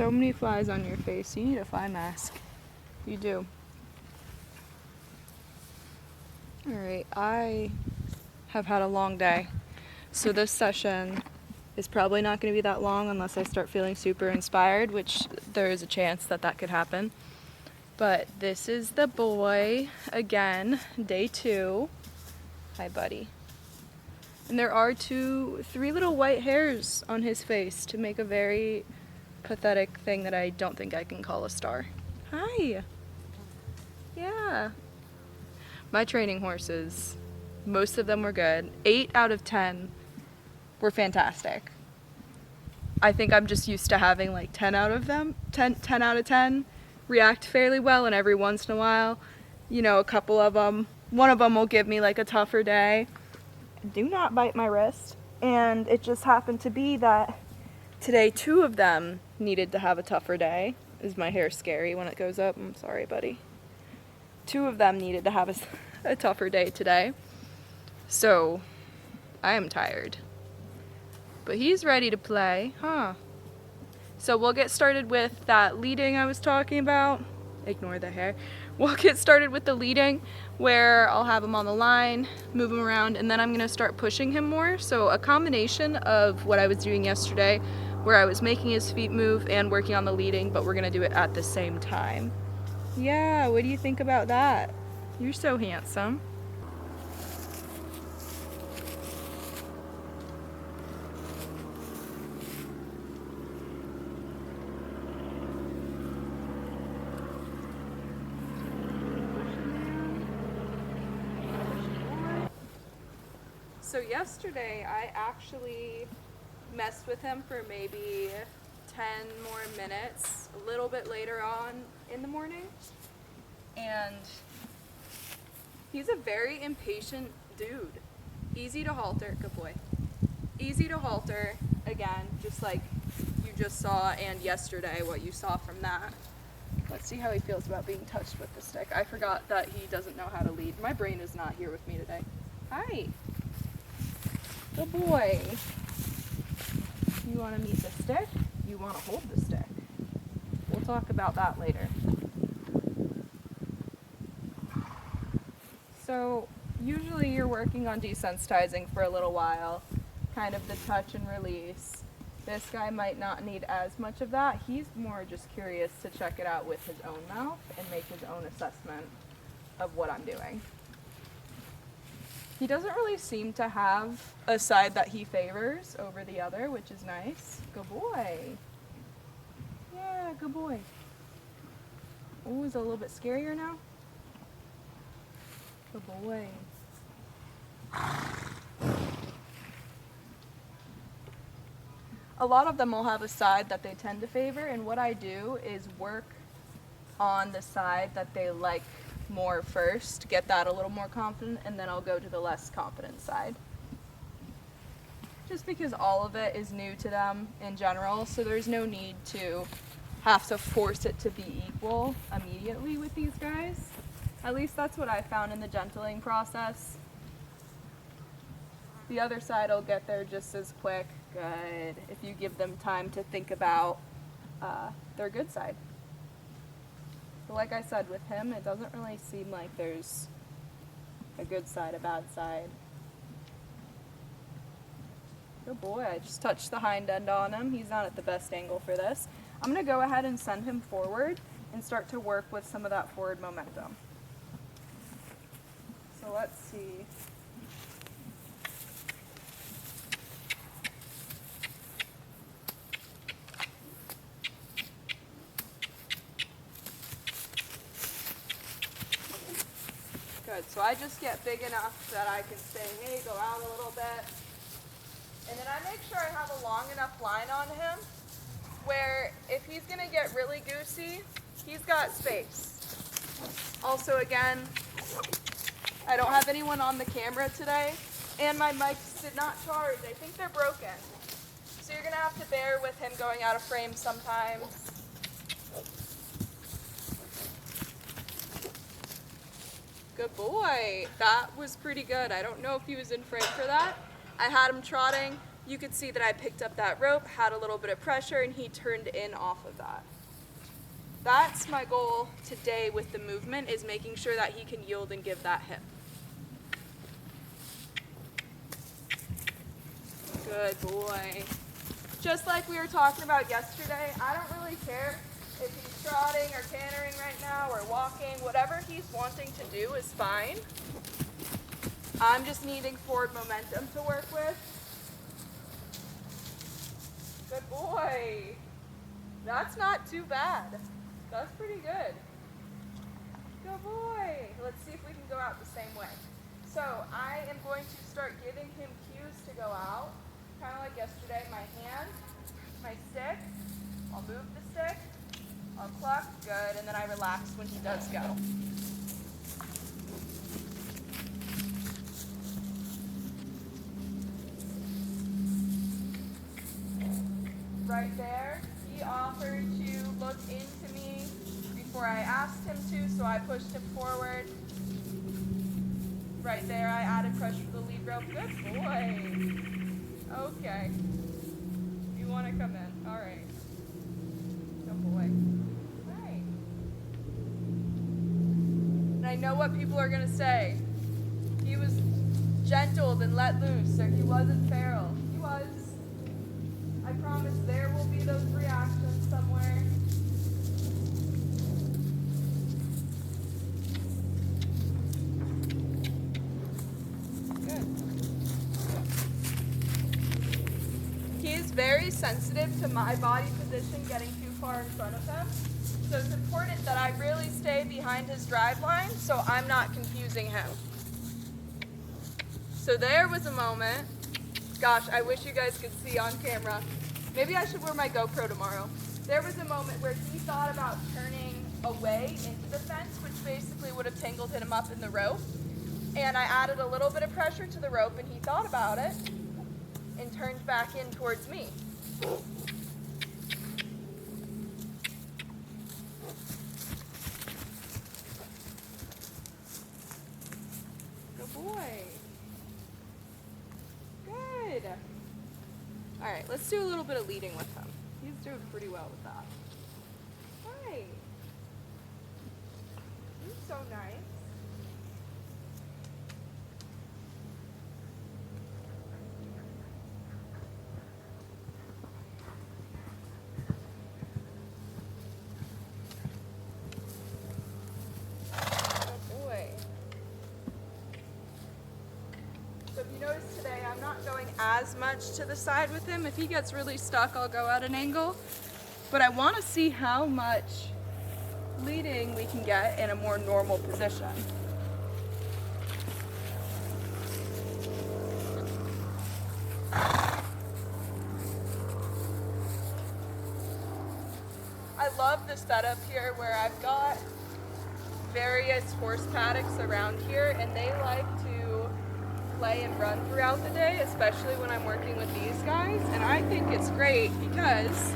so many flies on your face. You need a fly mask. You do. Alright, I have had a long day. So this session is probably not going to be that long unless I start feeling super inspired, which there is a chance that that could happen. But this is the boy again, day 2. Hi, buddy. And there are 3 little white hairs on his face to make a very pathetic thing that I don't think I can call a star. Hi. Yeah. My training horses, most of them were good. 8 out of 10 were fantastic. I think I'm just used to having like 10 out of 10 react fairly well, and every once in a while, you know, a couple of them, one of them will give me like a tougher day. Do not bite my wrist. And it just happened to be that today 2 of them needed to have a tougher day. Is my hair scary when it goes up? I'm sorry, buddy. 2 of them needed to have a tougher day today. So I am tired. But he's ready to play, huh? So we'll get started with that leading I was talking about. Ignore the hair. We'll get started with the leading where I'll have him on the line, move him around, and then I'm gonna start pushing him more. So a combination of what I was doing yesterday where I was making his feet move and working on the leading, but we're gonna do it at the same time. Yeah, what do you think about that? You're so handsome. So yesterday I actually messed with him for maybe 10 more minutes, a little bit later on in the morning, and he's a very impatient dude. Easy to halter, good boy. Easy to halter, again, just like you just saw, and yesterday what you saw from that. Let's see how he feels about being touched with the stick. I forgot that he doesn't know how to lead. My brain is not here with me today. Hi. Good boy. You want to meet the stick? You want to hold the stick? We'll talk about that later. So usually you're working on desensitizing for a little while, kind of the touch and release. This guy might not need as much of that. He's more just curious to check it out with his own mouth and make his own assessment of what I'm doing. He doesn't really seem to have a side that he favors over the other, which is nice. Good boy. Yeah, good boy. Oh, is it a little bit scarier now? Good boy. A lot of them will have a side that they tend to favor, and what I do is work on the side that they like more first, get that a little more confident, and then I'll go to the less confident side. Just because all of it is new to them in general, so there's no need to have to force it to be equal immediately with these guys. At least that's what I found in the gentling process. The other side will get there just as quick, good, if you give them time to think about their good side. But like I said, with him, it doesn't really seem like there's a good side, a bad side. Good boy, I just touched the hind end on him. He's not at the best angle for this. I'm gonna go ahead and send him forward and start to work with some of that forward momentum. So let's see. Good, so I just get big enough that I can say, hey, go out a little bit. And then I make sure I have a long enough line on him where if he's gonna get really goosey, he's got space. Also, again, I don't have anyone on the camera today, and my mics did not charge. I think they're broken. So you're gonna have to bear with him going out of frame sometimes. Good boy. That was pretty good. I don't know if he was in frame for that. I had him trotting you could see that I picked up that rope, had a little bit of pressure, and he turned in off of that. That's my goal today with the movement, is making sure that he can yield and give that hip. Good boy. Just like we were talking about yesterday, I don't really care if he's trotting or cantering right now or walking. Whatever he's wanting to do is fine. I'm just needing forward momentum to work with. Good boy. That's not too bad. That's pretty good. Good boy. Let's see if we can go out the same way. So I am going to start giving him cues to go out, kind of like yesterday. My hand, my stick. I'll move the stick. I'll cluck. Good. And then I relax when he does go. Right there, he offered to look into me before I asked him to, so I pushed him forward. Right there, I added pressure to the lead rope. Good boy. Okay. You want to come in? All right. Good boy. All right. And I know what people are going to say. He was gentle and let loose, or he wasn't feral. He was. I promise there will be those reactions somewhere. Good. He is very sensitive to my body position getting too far in front of him. So it's important that I really stay behind his drive line so I'm not confusing him. So there was a moment. Gosh, I wish you guys could see on camera. Maybe I should wear my GoPro tomorrow. There was a moment where he thought about turning away into the fence, which basically would have tangled him up in the rope. And I added a little bit of pressure to the rope, and he thought about it and turned back in towards me. Good boy. Good. All right, let's do a little bit of leading with him. He's doing pretty well with that. Hi. You're so nice. Good boy. So if you notice today, I'm not going as much to the side with him. If he gets really stuck, I'll go at an angle. But I want to see how much leading we can get in a more normal position. I love the setup here where I've got various horse paddocks around here, and they like to play and run throughout the day, especially when I'm working with these guys. And I think it's great because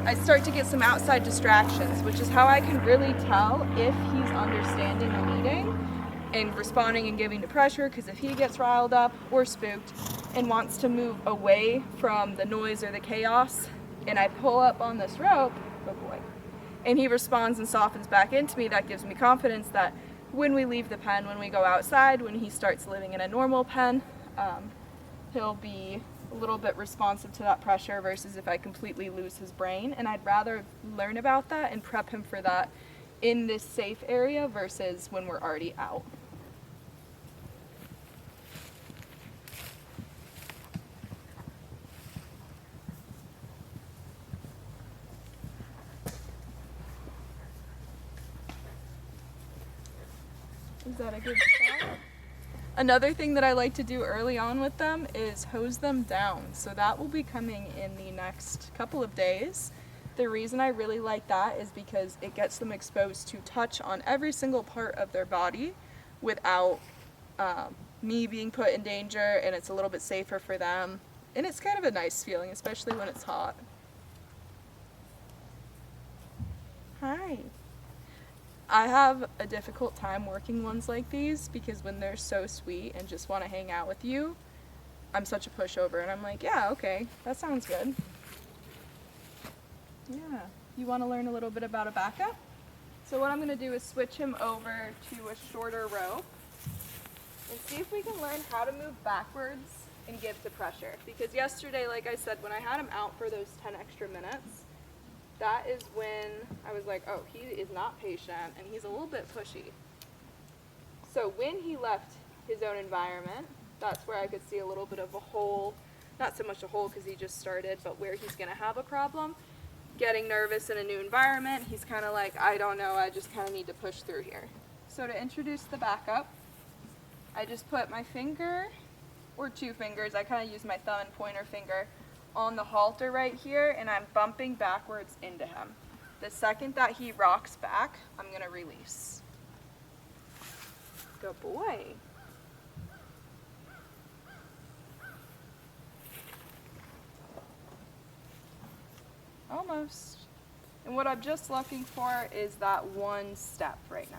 I start to get some outside distractions, which is how I can really tell if he's understanding the leading and responding and giving to pressure. Because if he gets riled up or spooked and wants to move away from the noise or the chaos, and I pull up on this rope, oh boy, and he responds and softens back into me, that gives me confidence that when we leave the pen, when we go outside, when he starts living in a normal pen, he'll be a little bit responsive to that pressure versus if I completely lose his brain. And I'd rather learn about that and prep him for that in this safe area versus when we're already out. Is that a good spot? Another thing that I like to do early on with them is hose them down. So that will be coming in the next couple of days. The reason I really like that is because it gets them exposed to touch on every single part of their body without me being put in danger, and it's a little bit safer for them. And it's kind of a nice feeling, especially when it's hot. Hi. I have a difficult time working ones like these because when they're so sweet and just want to hang out with you, I'm such a pushover. And I'm like, yeah, okay, that sounds good. Yeah. You want to learn a little bit about a backup? So what I'm going to do is switch him over to a shorter rope and see if we can learn how to move backwards and give to pressure. Because yesterday, like I said, when I had him out for those 10 extra minutes, that is when I was like, oh, he is not patient and he's a little bit pushy. So when he left his own environment, that's where I could see a little bit of a hole, not so much a hole because he just started, but where he's going to have a problem. Getting nervous in a new environment, he's kind of like, I don't know, I just kind of need to push through here. So to introduce the backup, I just put my finger, or 2 fingers, I kind of use my thumb and pointer finger, on the halter right here, and I'm bumping backwards into him. The second that he rocks back, I'm going to release. Good boy. Almost. And what I'm just looking for is that one step right now.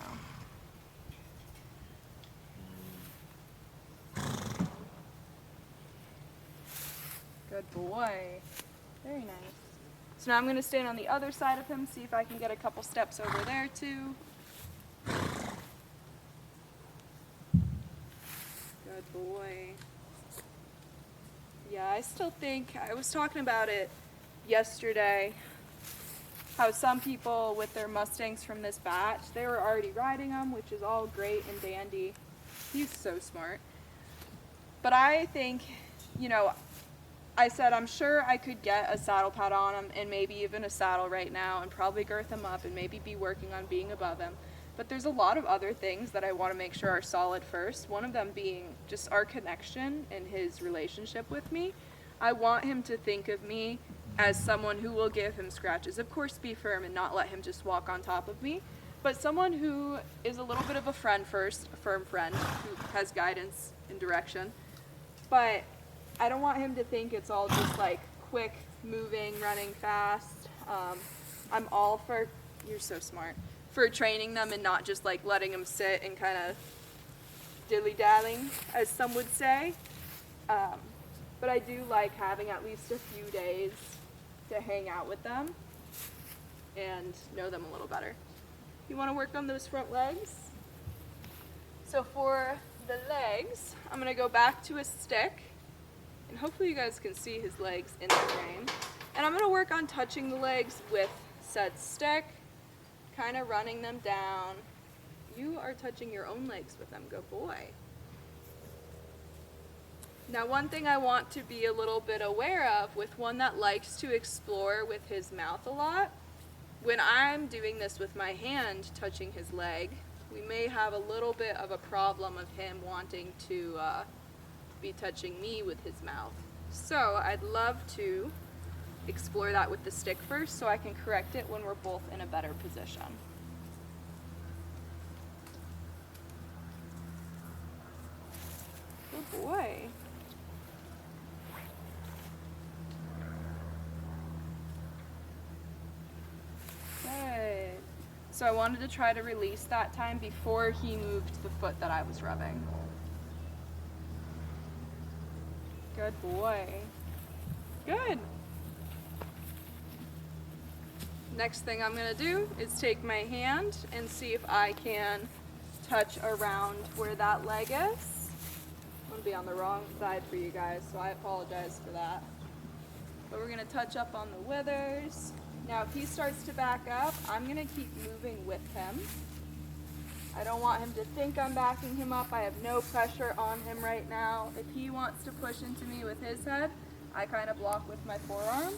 Good boy. Very nice. So now I'm going to stand on the other side of him, see if I can get a couple steps over there too. Good boy. Yeah, I still think, I was talking about it yesterday, how some people with their Mustangs from this batch, they were already riding them, which is all great and dandy. He's so smart. But I think, you know, I said I'm sure I could get a saddle pad on him and maybe even a saddle right now and probably girth him up and maybe be working on being above him. But there's a lot of other things that I want to make sure are solid first. One of them being just our connection and his relationship with me. I want him to think of me as someone who will give him scratches. Of course, be firm and not let him just walk on top of me, but someone who is a little bit of a friend first, a firm friend who has guidance and direction. But I don't want him to think it's all just like quick moving, running fast. I'm all for, you're so smart, for training them and not just like letting them sit and kind of dilly-dallying, as some would say. But I do like having at least a few days to hang out with them and know them a little better. You want to work on those front legs? So for the legs, I'm going to go back to a stick, and hopefully you guys can see his legs in the frame. And I'm going to work on touching the legs with said stick, kind of running them down. You are touching your own legs with them, good boy. Now one thing I want to be a little bit aware of with one that likes to explore with his mouth a lot, when I'm doing this with my hand touching his leg, we may have a little bit of a problem of him wanting to be touching me with his mouth. So I'd love to explore that with the stick first so I can correct it when we're both in a better position. Good boy. Good. So I wanted to try to release that time before he moved the foot that I was rubbing. Good boy. Good. Next thing I'm going to do is take my hand and see if I can touch around where that leg is. I'm going to be on the wrong side for you guys, so I apologize for that. But we're going to touch up on the withers. Now if he starts to back up, I'm going to keep moving with him. I don't want him to think I'm backing him up. I have no pressure on him right now. If he wants to push into me with his head, I kind of block with my forearm.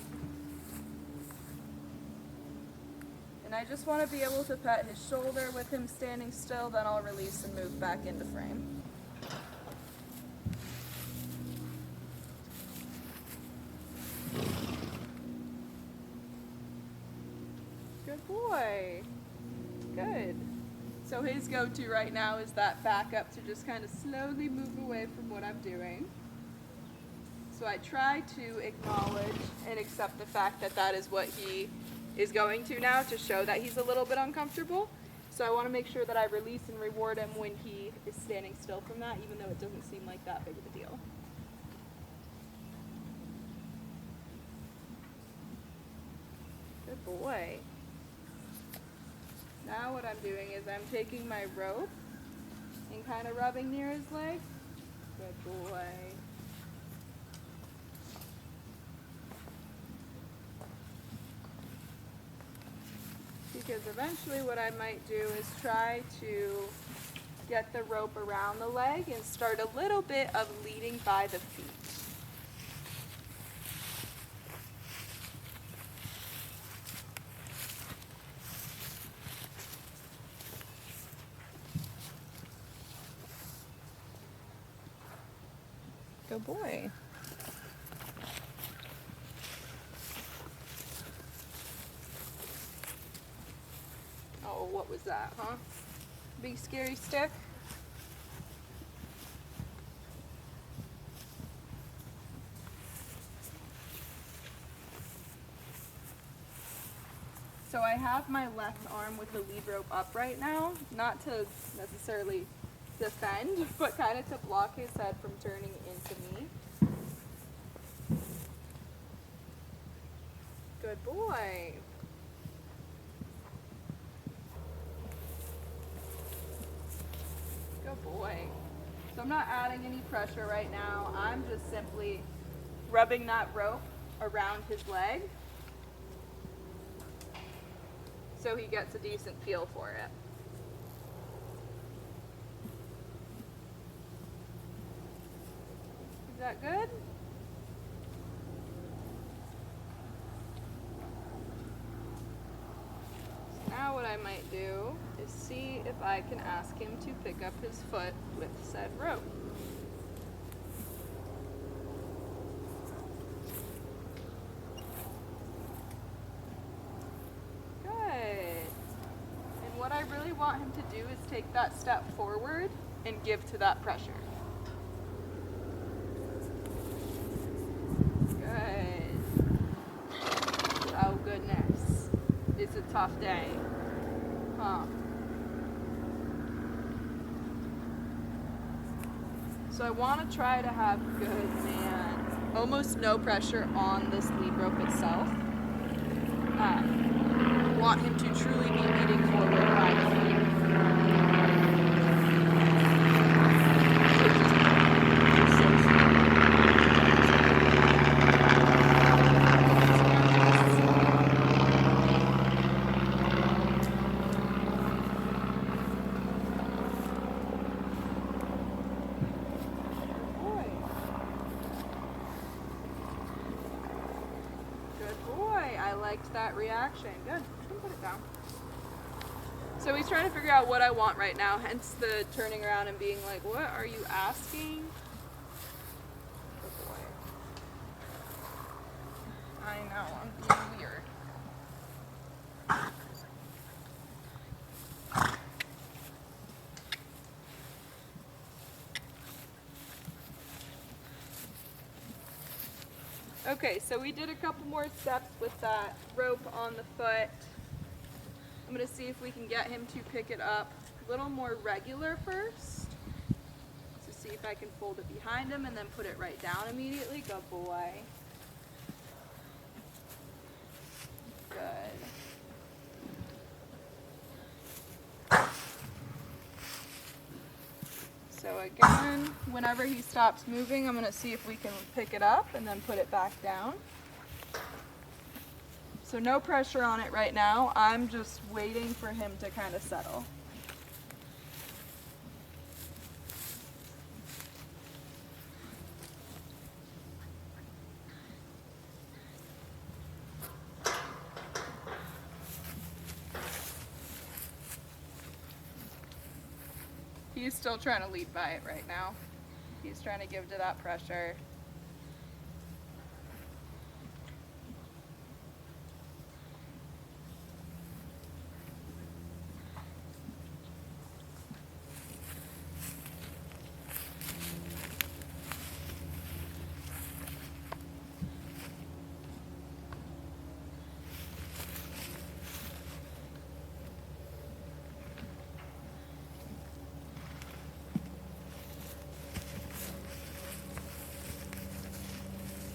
And I just want to be able to pet his shoulder with him standing still, then I'll release and move back into frame. Good boy. Good. So his go-to right now is that back up to just kind of slowly move away from what I'm doing. So I try to acknowledge and accept the fact that that is what he is going to now to show that he's a little bit uncomfortable. So I want to make sure that I release and reward him when he is standing still from that, even though it doesn't seem like that big of a deal. Good boy. Now what I'm doing is I'm taking my rope and kind of rubbing near his leg. Good boy. Because eventually what I might do is try to get the rope around the leg and start a little bit of leading by the feet. Good boy. Oh, what was that, huh? Big scary stick? So I have my left arm with the lead rope up right now, not to necessarily defend, but kind of to block his head from turning into me. Good boy. Good boy. So I'm not adding any pressure right now. I'm just simply rubbing that rope around his leg so he gets a decent feel for it. Is that good? So now what I might do is see if I can ask him to pick up his foot with said rope. What I really want him to do is take that step forward and give to that pressure. Good. Oh goodness. It's a tough day. Huh. So I want to try to have good man. Almost no pressure on this lead rope itself. Want him to truly be leading forward by the feet. Good boy. I liked that reaction. Good. Put it down. So he's trying to figure out what I want right now, hence the turning around and being like, what are you asking? Good boy. I know, I'm being weird. Okay, so we did a couple more steps with that rope on the foot. I'm going to see if we can get him to pick it up a little more regular first. To see if I can fold it behind him and then put it right down immediately. Good boy. Good. So again, whenever he stops moving, I'm going to see if we can pick it up and then put it back down. So no pressure on it right now. I'm just waiting for him to kind of settle. He's still trying to lead by it right now. He's trying to give to that pressure.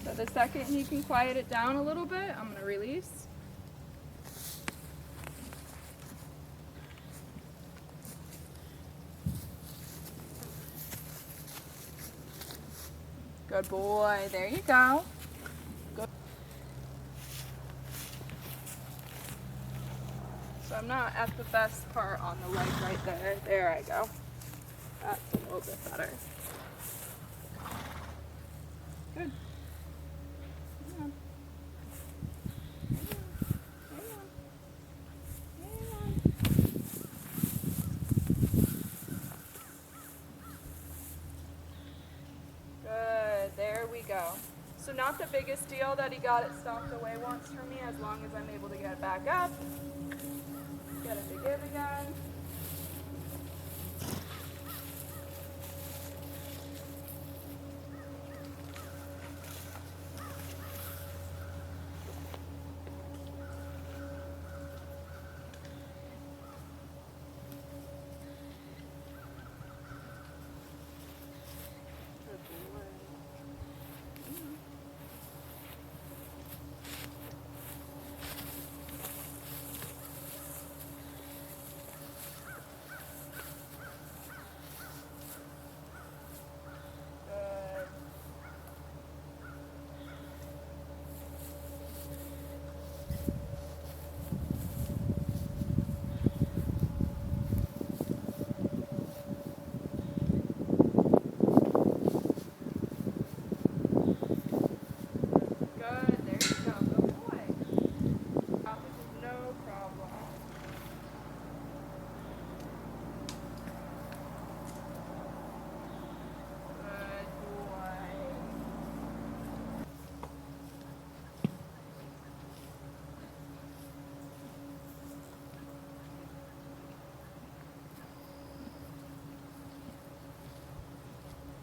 So the second he can quiet it down a little bit, I'm going to release. Good boy. There you go. Good. So I'm not at the best part on the leg right there. There I go. That's a little bit better. Good. Hang on. Hang on. Good. There we go. So not the biggest deal that he got it stomped away once from me, as long as I'm able to get it back up. Get it to give again.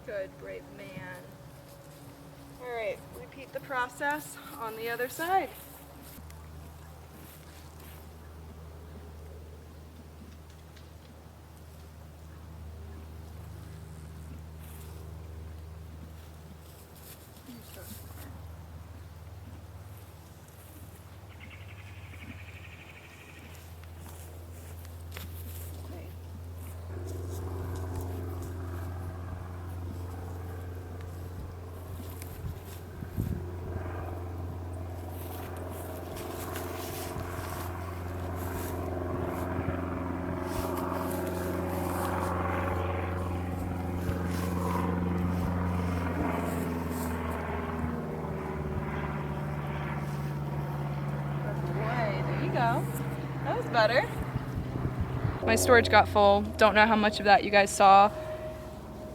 Good, brave man. All right, repeat the process on the other side. Go. That was better. My storage got full. Don't know how much of that you guys saw.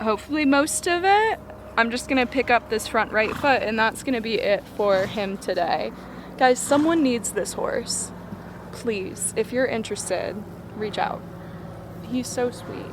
Hopefully most of it. I'm just gonna pick up this front right foot and that's gonna be it for him today. Guys, someone needs this horse. Please, if you're interested, reach out. He's so sweet.